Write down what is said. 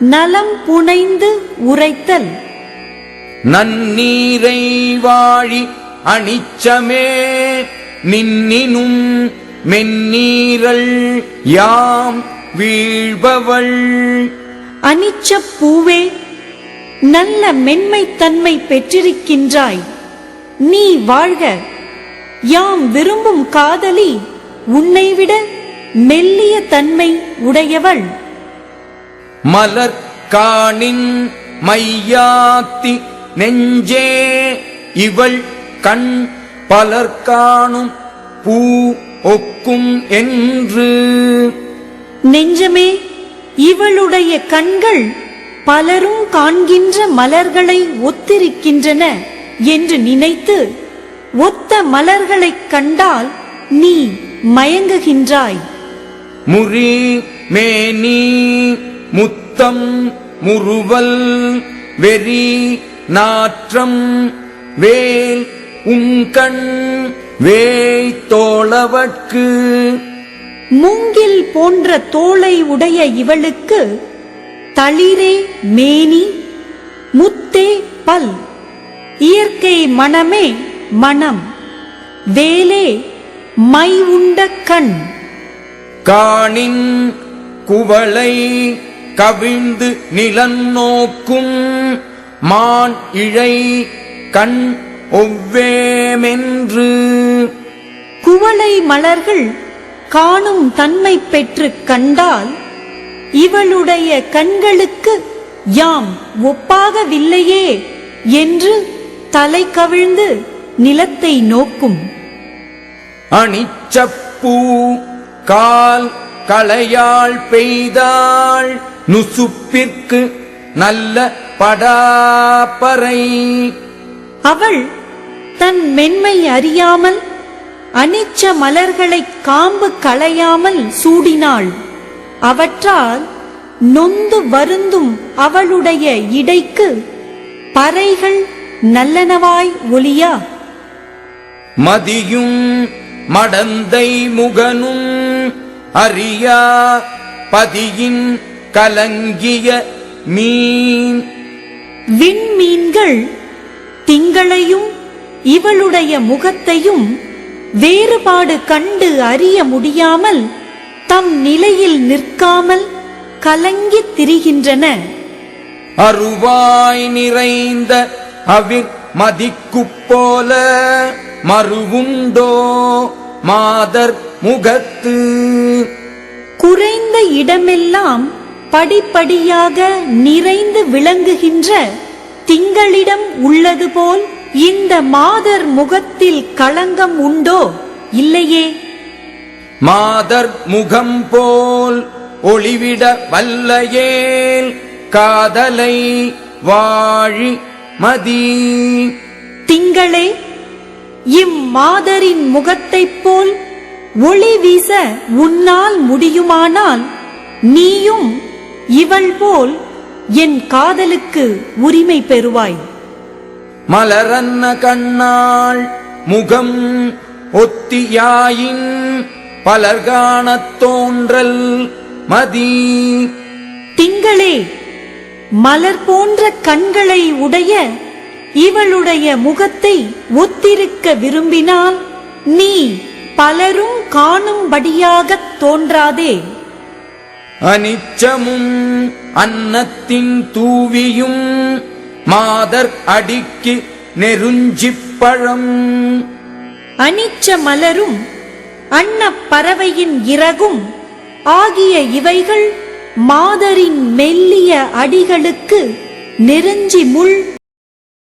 நலம் புனைந்து உரைத்தல். நன்னீரை வாழி அனிச்சமே நின்னினும் மென்னீரல் யாம் வீழ்பவள். அனிச்சப் பூவே, நல்ல மென்மைத்தன்மை பெற்றிருக்கின்றாய், நீ வாழ்க. யாம் விரும்பும் காதலி உன்னைவிட மெல்லிய தன்மை உடையவள். மலர் காணின் மையாத்தி நெஞ்சே இவள் கண் பலர் காணும் பூ ஒக்கும் என்று. நெஞ்சமே, இவளுடைய கண்கள் பலரும் காண்கின்ற மலர்களை ஒத்திருக்கின்றன என்று நினைத்து ஒத்த மலர்களைக் கண்டால் நீ மயங்குகின்றாய். முறி மேனி முத்தம் முறுவல் வெறி நாற்றம் வேல் உங்கண் வேய் தோளவட்கு. மூங்கில் போன்ற தோளை உடைய இவளுக்கு தளிரே மேனி, முத்தே பல், இயற்கை மனமே மனம், வேலே மை உண்ட கண். காணின் குவளை கவிழ்ந்து நிலன் நோக்கும் மான் இழை கண் ஒவ்வேமென்று. குவளை மலர்கள் காணும் தன்மை பெற்று கண்டால் இவளுடைய கண்களுக்கு யாம் ஒப்பாகவில்லையே என்று தலை கவிழ்ந்து நிலத்தை நோக்கும். அனிச்சப்பூ கால் களையாள் பெய்தாள் நுசுப்பிற்கு நல்ல படாப்பறை. அவள் தன் மென்மை அறியாமல் அனிச்ச மலர்களை காம்பு களையாமல் சூடினாள். அவற்றால் நொந்து வருந்தும் அவளுடைய இடைக்கு பறைகள் நல்லனவாய் ஒலியா. மதியும் மடந்தை முகனும் அறியா பதியின் கலங்கிய மீன். விண்மீன்கள் திங்களையும் இவளுடைய முகத்தையும் வேறுபாடு கண்டு அறிய முடியாமல் தம் நிலையில் நிற்காமல் கலங்கித் திரிகின்றன. அருவாய் நிறைந்த அவிர் மதிக்குப் போல மறுவுண்டோ மாதர் முகத்து. குறைந்த இடமெல்லாம் படிப்படியாக நிறைந்து விளங்குகின்ற திங்களிடம் உள்ளது போல் இந்த மாதர் முகத்தில் களங்கம் உண்டோ? இல்லையே. மாதர் முகம் போல் ஒளிவிட வல்லையேல் காதலை வாழி மதி. திங்களே, இம்மாதரின் முகத்தைப் போல் ஒளி வீச உன்னால் முடியுமானால் நீயும் இவள் போல் என் காதலுக்கு உரிமை பெறுவாய். மலரன்ன கண்ணாள் முகம் ஒத்தியாயின் பலர்காணத் தோன்றல் மதி. திங்களே, மலர் போன்ற கண்களை உடைய இவளுடைய முகத்தை ஒத்திருக்க விரும்பினால் நீ பலரும் காணும்படியாகத் தோன்றாதே. அனிச்சமும் அன்னத்தின் தூவியும் மாதர் அடிக்கு நெருஞ்சிப்பழம். அனிச்ச மலரும் அன்னப் பறவையின் இறகும் ஆகிய இவைகள் மாதரின் மெல்லிய அடிகளுக்கு நெருஞ்சி முள்